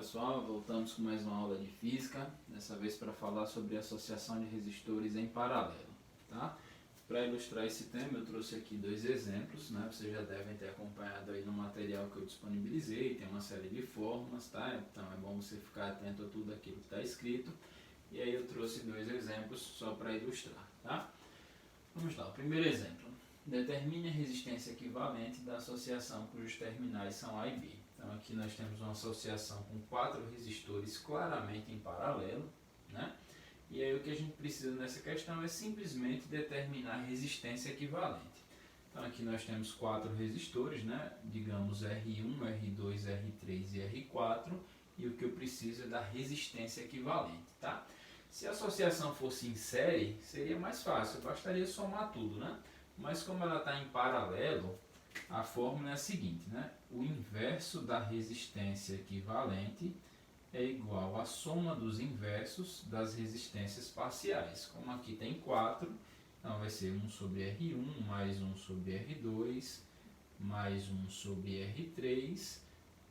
pessoal, voltamos com mais uma aula de física, dessa vez para falar sobre associação de resistores em paralelo, tá? Para ilustrar esse tema eu trouxe aqui dois exemplos, né? Vocês já devem ter acompanhado aí no material que eu disponibilizei, tem uma série de fórmulas, tá? Então é bom você ficar atento a tudo aquilo que está escrito. E aí eu trouxe dois exemplos só para ilustrar, tá? Vamos lá, o primeiro exemplo. Determine a resistência equivalente da associação cujos terminais são A e B. Então aqui nós temos uma associação com 4 resistores claramente em paralelo, né? E aí o que a gente precisa nessa questão é simplesmente determinar a resistência equivalente. Então aqui nós temos 4 resistores, né? Digamos R1, R2, R3 e R4. E o que eu preciso é da resistência equivalente, tá? Se a associação fosse em série, seria mais fácil, bastaria somar tudo, né? Mas como ela está em paralelo, a fórmula é a seguinte, né? O inverso da resistência equivalente é igual à soma dos inversos das resistências parciais. Como aqui tem 4, então vai ser 1 sobre R1, mais 1 sobre R2, mais 1 sobre R3,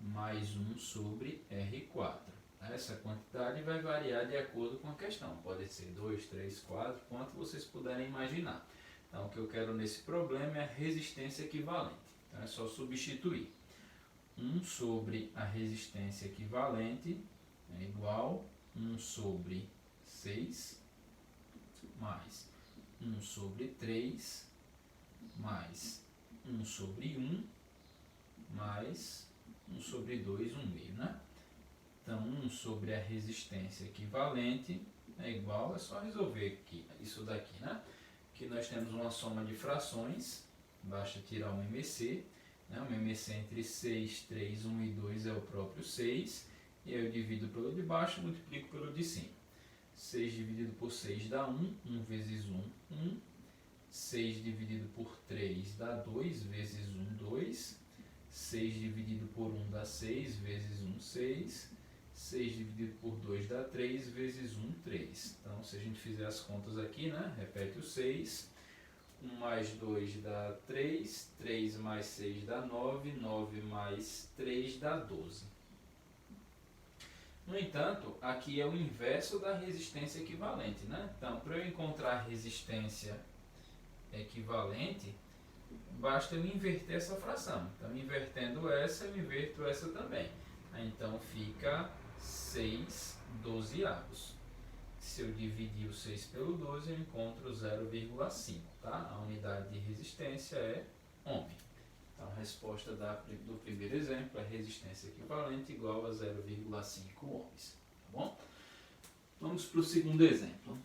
mais 1 sobre R4. Essa quantidade vai variar de acordo com a questão. Pode ser 2, 3, 4, quanto vocês puderem imaginar. Então, o que eu quero nesse problema é a resistência equivalente. Então, é só substituir. 1 sobre a resistência equivalente é igual a 1 sobre 6, mais 1 sobre 3, mais 1 sobre 1, mais 1 sobre 2, 1 meio, né? Então, 1 sobre a resistência equivalente é igual, é só resolver aqui, isso daqui, né? Aqui nós temos uma soma de frações, basta tirar um MC, né? Um MC entre 6, 3, 1 e 2 é o próprio 6, e aí eu divido pelo de baixo e multiplico pelo de cima. 6 dividido por 6 dá 1, 1 vezes 1, 1. 6 dividido por 3 dá 2 vezes 1, 2. 6 dividido por 1 dá 6 vezes 1, 6. 6 dividido por 2 dá 3 vezes 1, 3. Então, se a gente fizer as contas aqui, né? Repete o 6. 1 mais 2 dá 3. 3 mais 6 dá 9. 9 mais 3 dá 12. No entanto, aqui é o inverso da resistência equivalente, né? Então, para eu encontrar a resistência equivalente, basta eu inverter essa fração. Então, invertendo essa, eu inverto essa também. Então, fica 6 dozeavos. Se eu dividir o 6 pelo 12, eu encontro 0,5, tá? A unidade de resistência é ohm. Então, a resposta do primeiro exemplo é resistência equivalente igual a 0,5 ohms, tá bom? Vamos para o segundo exemplo.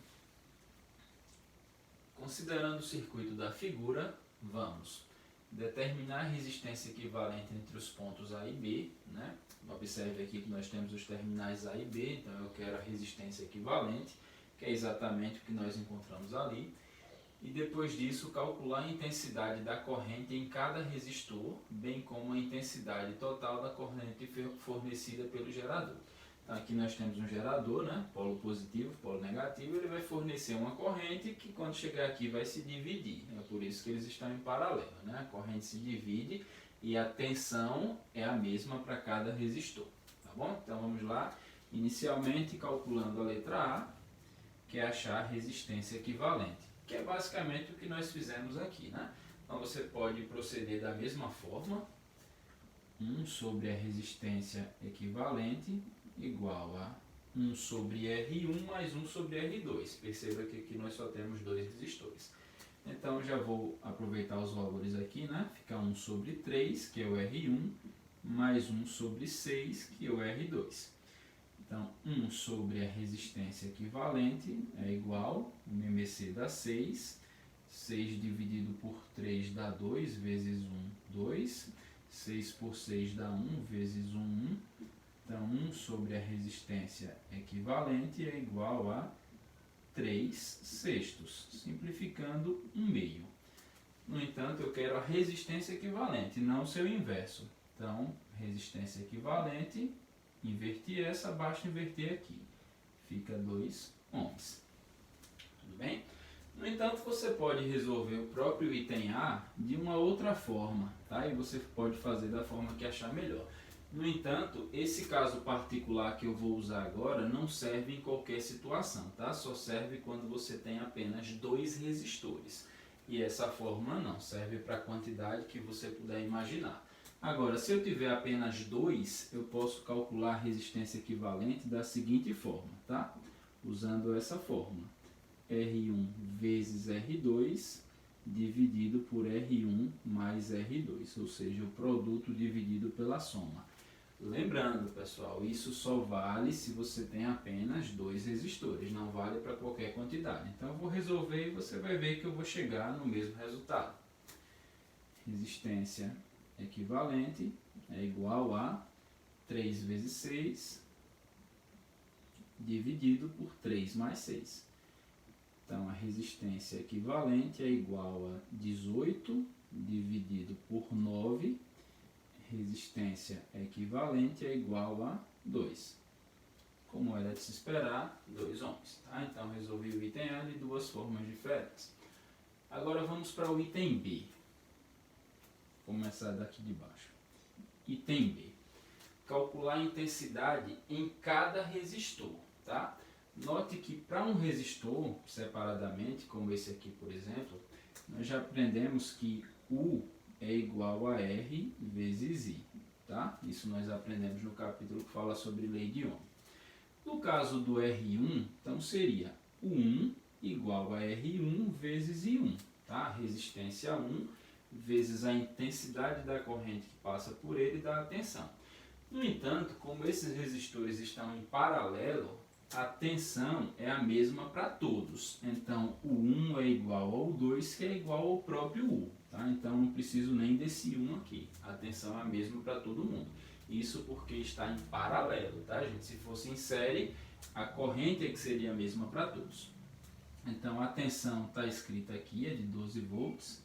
Considerando o circuito da figura, vamos determinar a resistência equivalente entre os pontos A e B, né? Observe aqui que nós temos os terminais A e B, então eu quero a resistência equivalente, que é exatamente o que nós encontramos ali. E depois disso, calcular a intensidade da corrente em cada resistor, bem como a intensidade total da corrente fornecida pelo gerador. Então, aqui nós temos um gerador, né? Polo positivo, polo negativo, ele vai fornecer uma corrente que quando chegar aqui vai se dividir. É por isso que eles estão em paralelo, né? A corrente se divide e a tensão é a mesma para cada resistor, tá bom? Então vamos lá, inicialmente calculando a letra A, que é achar a resistência equivalente, que é basicamente o que nós fizemos aqui, né? Então você pode proceder da mesma forma, 1 sobre a resistência equivalente igual a 1 sobre R1 mais 1 sobre R2. Perceba que aqui nós só temos 2 resistores. Então, já vou aproveitar os valores aqui, né? Fica 1 sobre 3, que é o R1, mais 1 sobre 6, que é o R2. Então, 1 sobre a resistência equivalente é igual, o MC dá 6. 6 dividido por 3 dá 2, vezes 1, 2. 6 por 6 dá 1, vezes 1, 1. Então, 1 sobre a resistência equivalente é igual a 3 sextos, simplificando 1 meio. No entanto, eu quero a resistência equivalente, não o seu inverso. Então, resistência equivalente, inverti essa, basta inverter aqui. Fica 2 ohms. Tudo bem? No entanto, você pode resolver o próprio item A de uma outra forma, tá? E você pode fazer da forma que achar melhor. No entanto, esse caso particular que eu vou usar agora não serve em qualquer situação, tá? Só serve quando você tem apenas 2 resistores. E essa fórmula não, serve para a quantidade que você puder imaginar. Agora, se eu tiver apenas 2, eu posso calcular a resistência equivalente da seguinte forma, tá? Usando essa fórmula. R1 vezes R2 dividido por R1 mais R2, ou seja, o produto dividido pela soma. Lembrando, pessoal, isso só vale se você tem apenas 2 resistores, não vale para qualquer quantidade. Então eu vou resolver e você vai ver que eu vou chegar no mesmo resultado. Resistência equivalente é igual a 3 vezes 6 dividido por 3 mais 6. Então a resistência equivalente é igual a 18 dividido por 9. Resistência equivalente é igual a 2. Como era de se esperar, 2 ohms. Tá? Então resolvi o item A de 2 formas diferentes. Agora vamos para o item B. Vou começar daqui de baixo. Item B. Calcular a intensidade em cada resistor. Tá? Note que para um resistor, separadamente, como esse aqui, por exemplo, nós já aprendemos que U é igual a R vezes I. Tá? Isso nós aprendemos no capítulo que fala sobre lei de Ohm. No caso do R1, então seria U1 igual a R1 vezes I1. Tá? Resistência 1 vezes a intensidade da corrente que passa por ele dá a tensão. No entanto, como esses resistores estão em paralelo, a tensão é a mesma para todos. Então, o 1 é igual ao 2, que é igual ao próprio U. Tá? Então, não preciso nem desse 1 aqui. A tensão é a mesma para todo mundo. Isso porque está em paralelo. Tá, gente? Se fosse em série, a corrente é que seria a mesma para todos. Então, a tensão está escrita aqui, é de 12 volts.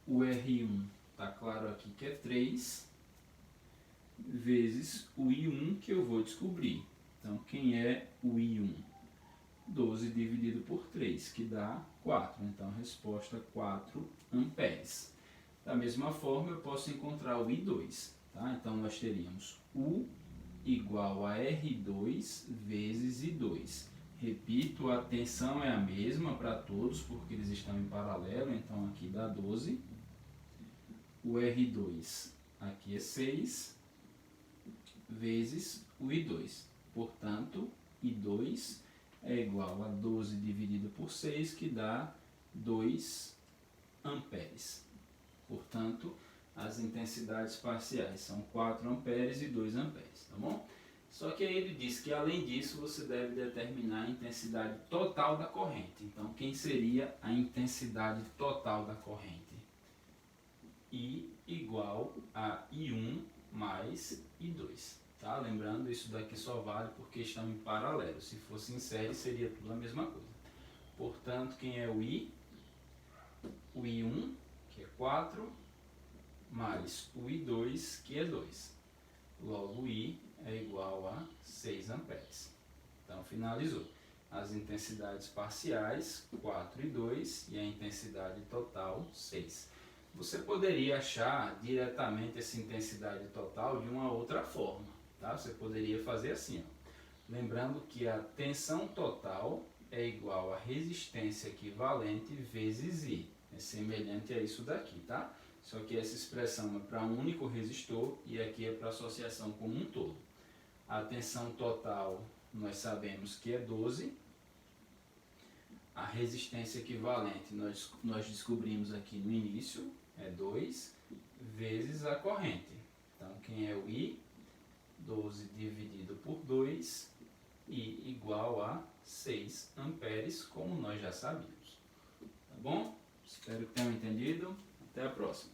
O R1 está claro aqui que é 3, vezes o I1 que eu vou descobrir. Então, quem é o I1? 12 dividido por 3, que dá 4. Então, resposta 4 amperes. Da mesma forma, eu posso encontrar o I2. Tá? Então, nós teríamos U igual a R2 vezes I2. Repito, a tensão é a mesma para todos, porque eles estão em paralelo. Então, aqui dá 12. O R2 aqui é 6, vezes o I2. Portanto, I2 é igual a 12 dividido por 6, que dá 2 amperes. Portanto, as intensidades parciais são 4 amperes e 2 amperes, tá bom? Só que aí ele diz que, além disso, você deve determinar a intensidade total da corrente. Então, quem seria a intensidade total da corrente? I igual a I1 mais I2. Tá? Lembrando, isso daqui só vale porque estão em paralelo. Se fosse em série, seria tudo a mesma coisa. Portanto, quem é o I? O I1, que é 4, mais o I2, que é 2. Logo, o I é igual a 6 amperes. Então, finalizou. As intensidades parciais, 4 e 2, e a intensidade total, 6. Você poderia achar diretamente essa intensidade total de uma outra forma. Tá? Você poderia fazer assim, ó. Lembrando que a tensão total é igual a resistência equivalente vezes I. É semelhante a isso daqui, tá? Só que essa expressão é para um único resistor e aqui é para a associação como um todo. A tensão total nós sabemos que é 12. A resistência equivalente nós descobrimos aqui no início, é 2, vezes a corrente. Então, quem é o I? 12 dividido por 2, I igual a 6 amperes, como nós já sabíamos. Tá bom? Espero que tenham entendido. Até a próxima.